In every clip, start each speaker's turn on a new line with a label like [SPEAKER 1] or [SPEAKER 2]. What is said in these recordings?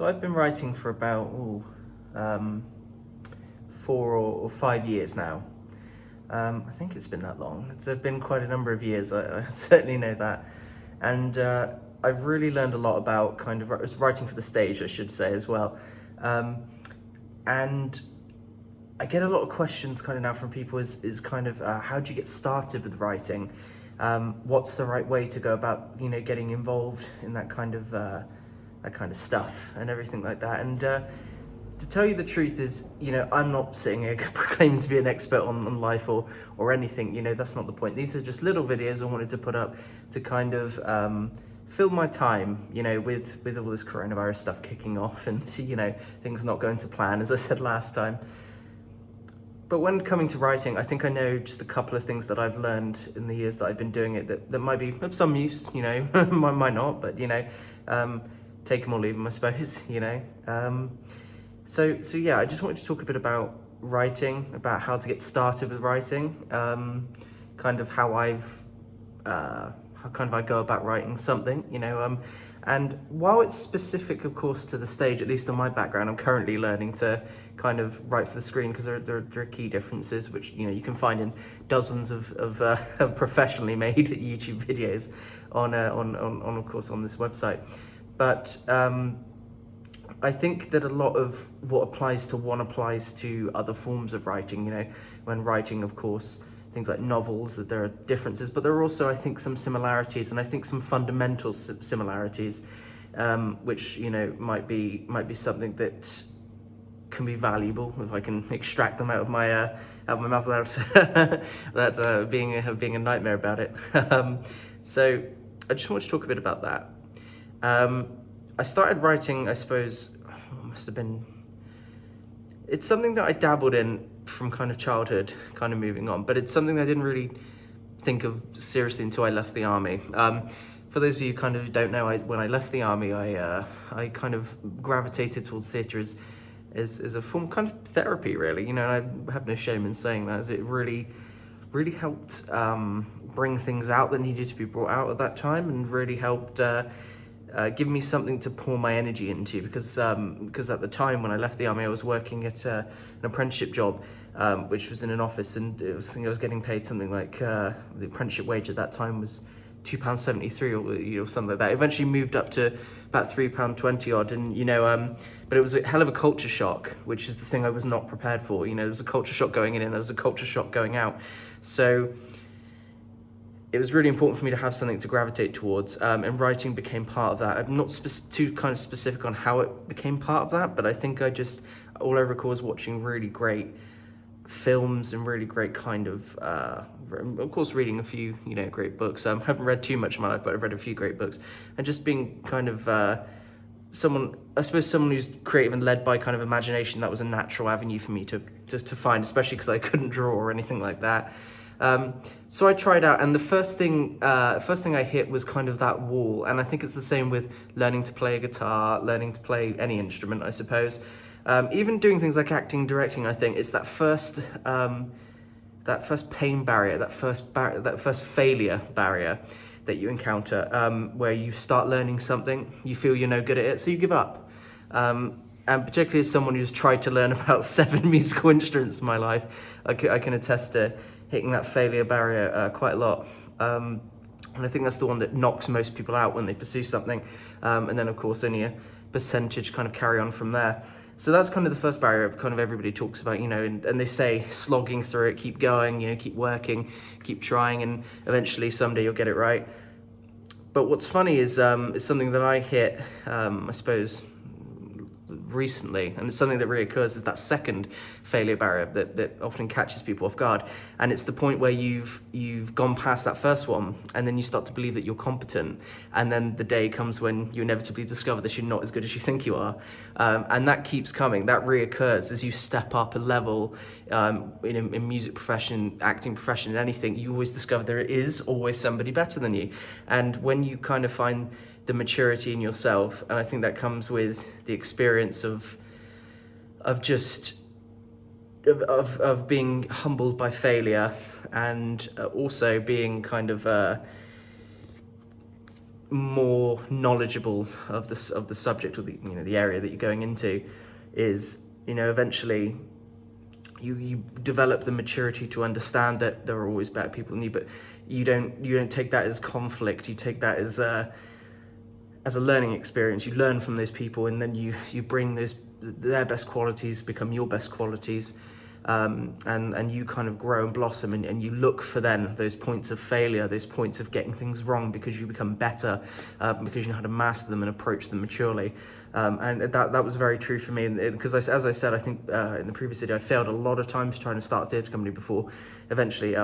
[SPEAKER 1] So I've been writing for about 4 or 5 years now. I think it's been that long. It's been quite a number of years, I certainly know that. And I've really learned a lot about kind of writing for the stage, I should say, as well. And I get a lot of questions kind of now from people is kind of, how do you get started with writing? What's the right way to go about, getting involved in that kind of stuff and everything like that. And to tell you the truth is, I'm not sitting here proclaiming to be an expert on life or anything. That's not the point. These are just little videos I wanted to put up to kind of fill my time, with all this coronavirus stuff kicking off and, things not going to plan, as I said last time. But when coming to writing, I think I know just a couple of things that I've learned in the years that I've been doing it that might be of some use, might not, but, take them or leave them, I suppose, So yeah, I just wanted to talk a bit about writing, about how to get started with writing, kind of how I go about writing something, and while it's specific, of course, to the stage, at least in my background, I'm currently learning to kind of write for the screen because there are key differences, which, you can find in dozens of professionally made YouTube videos on of course, on this website. But I think that a lot of what applies to one applies to other forms of writing, when writing, of course, things like novels, that there are differences, but there are also, I think, some similarities, and I think some fundamental similarities, which, might be something that can be valuable if I can extract them out of my mouth without being a nightmare about it. So I just want to talk a bit about that. I started writing, I suppose, it's something that I dabbled in from kind of childhood, kind of moving on, but it's something I didn't really think of seriously until I left the army. For those of you who kind of don't know, when I left the army, I kind of gravitated towards theatre as a form of kind of therapy, really, and I have no shame in saying that, as it really helped bring things out that needed to be brought out at that time, and really helped give me something to pour my energy into, because at the time when I left the army, I was working at an apprenticeship job, which was in an office, and I think I was getting paid something like the apprenticeship wage at that time was £2.73 or something like that. It eventually moved up to about £3.20 odd, and but it was a hell of a culture shock, which is the thing I was not prepared for. There was a culture shock going in and there was a culture shock going out. So it was really important for me to have something to gravitate towards, and writing became part of that. I'm not too kind of specific on how it became part of that, but I think all I recall is watching really great films and really great kind of course, reading a few, great books. I haven't read too much in my life, but I've read a few great books, and just being kind of someone who's creative and led by kind of imagination. That was a natural avenue for me to find, especially because I couldn't draw or anything like that. So I tried out, and the first thing I hit was kind of that wall. And I think it's the same with learning to play a guitar, learning to play any instrument, I suppose. Even doing things like acting, directing, I think it's that first pain barrier, that first failure barrier that you encounter, where you start learning something, you feel you're no good at it, so you give up. And particularly as someone who's tried to learn about 7 musical instruments in my life, I can attest to hitting that failure barrier quite a lot. And I think that's the one that knocks most people out when they pursue something. And then, of course, only a percentage kind of carry on from there. So that's kind of the first barrier kind of everybody talks about, and they say slogging through it, keep going, keep working, keep trying, and eventually someday you'll get it right. But what's funny is something that I hit, I suppose, recently, and it's something that reoccurs, is that second failure barrier that often catches people off guard. And it's the point where you've gone past that first one, and then you start to believe that you're competent, and then the day comes when you inevitably discover that you're not as good as you think you are, and that keeps coming. That reoccurs as you step up a level in music profession, acting profession, anything. You always discover there is always somebody better than you, and when you kind of find the maturity in yourself, and I think that comes with the experience of being humbled by failure, and also being kind of more knowledgeable of the subject, or the area that you're going into, is eventually you develop the maturity to understand that there are always better people than you, but you don't take that as conflict. You take that as a learning experience. You learn from those people, and then you bring their best qualities become your best qualities, and you kind of grow and blossom, and you look for then those points of failure, those points of getting things wrong, because you become better, because you know how to master them and approach them maturely. And that was very true for me, because as I said, I think in the previous video, I failed a lot of times trying to start a theatre company before eventually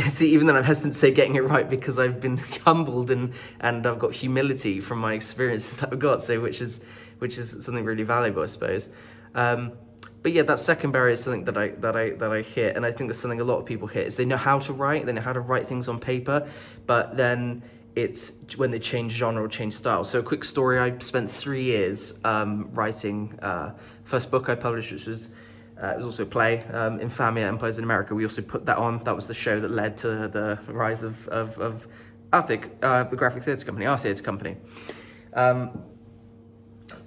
[SPEAKER 1] see, even then I'm hesitant to say getting it right, because I've been humbled and I've got humility from my experiences that I've got, so which is something really valuable, I suppose. But yeah, that second barrier is something that I hit, and I think that's something a lot of people hit, is they know how to write things on paper, but then it's when they change genre or change style. So a quick story, I spent 3 years writing first book I published, which was it was also a play, Infamia, Empires in America. We also put that on. That was the show that led to the rise of the graphic theatre company, our theatre company.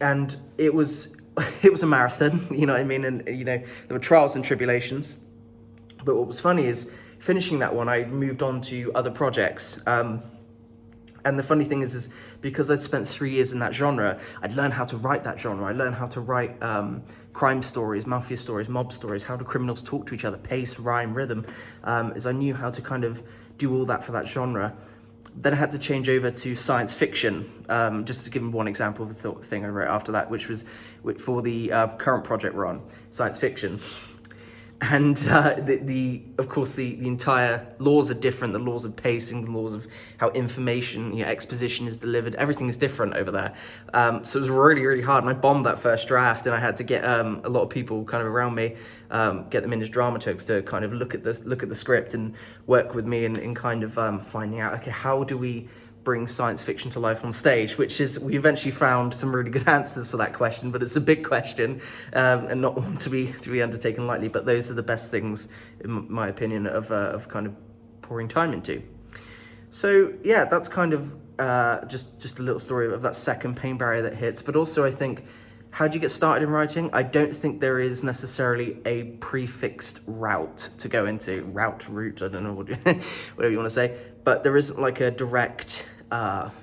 [SPEAKER 1] And it was a marathon, you know what I mean? And, there were trials and tribulations. But what was funny is, finishing that one, I moved on to other projects. And the funny thing is because I'd spent 3 years in that genre, I'd learned how to write that genre. I learned how to write crime stories, mafia stories, mob stories, how do criminals talk to each other, pace, rhyme, rhythm, as I knew how to kind of do all that for that genre. Then I had to change over to science fiction, just to give one example of the thing I wrote after that, which was for the current project we're on, science fiction. And of course, the entire laws are different. The laws of pacing, the laws of how information, exposition is delivered, everything is different over there. So it was really, really hard. And I bombed that first draft, and I had to get a lot of people kind of around me, get them in as dramaturgs to kind of look at the script and work with me in kind of finding out, okay, how do we bring science fiction to life on stage, we eventually found some really good answers for that question, but it's a big question, and not one to be undertaken lightly, but those are the best things, in my opinion, of kind of pouring time into. So yeah, that's kind of just a little story of that second pain barrier that hits, but also I think, how do you get started in writing? I don't think there is necessarily a prefixed route to go into, route, I don't know, whatever you want to say, but there isn't like a direct,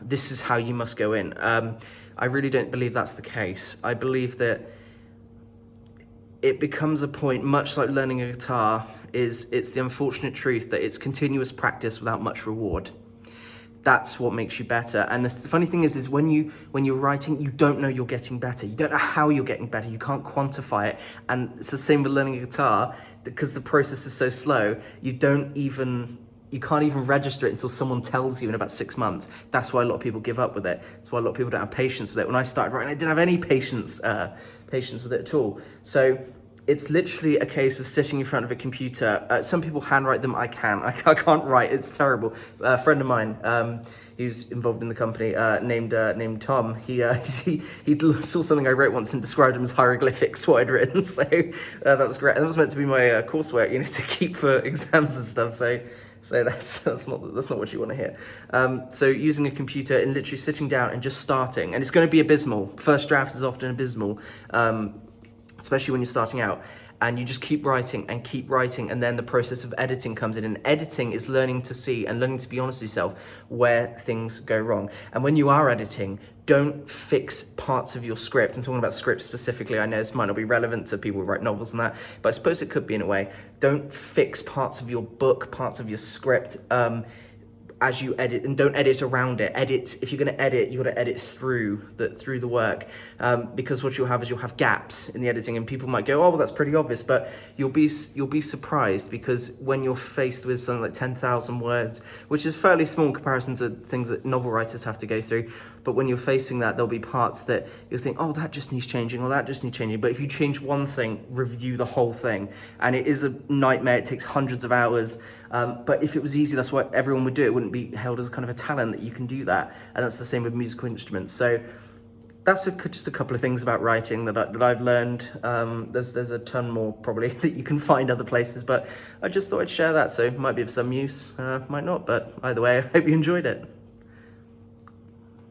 [SPEAKER 1] this is how you must go in. I really don't believe that's the case. I believe that it becomes a point, much like learning a guitar, it's the unfortunate truth that it's continuous practice without much reward. That's what makes you better. And the funny thing is when you're writing, you don't know you're getting better. You don't know how you're getting better. You can't quantify it. And it's the same with learning a guitar, because the process is so slow. You can't even register it until someone tells you in about 6 months. That's why a lot of people give up with it. That's why a lot of people don't have patience with it. When I started writing, I didn't have any patience with it at all. So it's literally a case of sitting in front of a computer. Some people handwrite them. I can't write. It's terrible. A friend of mine, who's involved in the company, named Tom. He saw something I wrote once and described them as hieroglyphics, what I'd written. So that was great. And that was meant to be my coursework, to keep for exams and stuff. So that's not what you want to hear. So using a computer and literally sitting down and just starting, and it's going to be abysmal. First draft is often abysmal. Especially when you're starting out, and you just keep writing, and then the process of editing comes in, and editing is learning to see and learning to be honest with yourself where things go wrong. And when you are editing, don't fix parts of your script. I'm talking about script specifically. I know this might not be relevant to people who write novels and that, but I suppose it could be in a way. Don't fix parts of your book, parts of your script, as you edit, and don't edit around it. If you're going to edit, you got to edit through the work, because what you'll have gaps in the editing, and people might go, oh, well, that's pretty obvious, but you'll be surprised, because when you're faced with something like 10,000 words, which is fairly small in comparison to things that novel writers have to go through, but when you're facing that, there'll be parts that you'll think, oh, that just needs changing, or that just needs changing. But if you change one thing, review the whole thing, and it is a nightmare. It takes hundreds of hours. But if it was easy, that's what everyone would do. It wouldn't be held as kind of a talent that you can do that. And that's the same with musical instruments. So that's just a couple of things about writing that I've learned. There's a ton more probably that you can find other places, but I just thought I'd share that. So it might be of some use, might not, but either way, I hope you enjoyed it.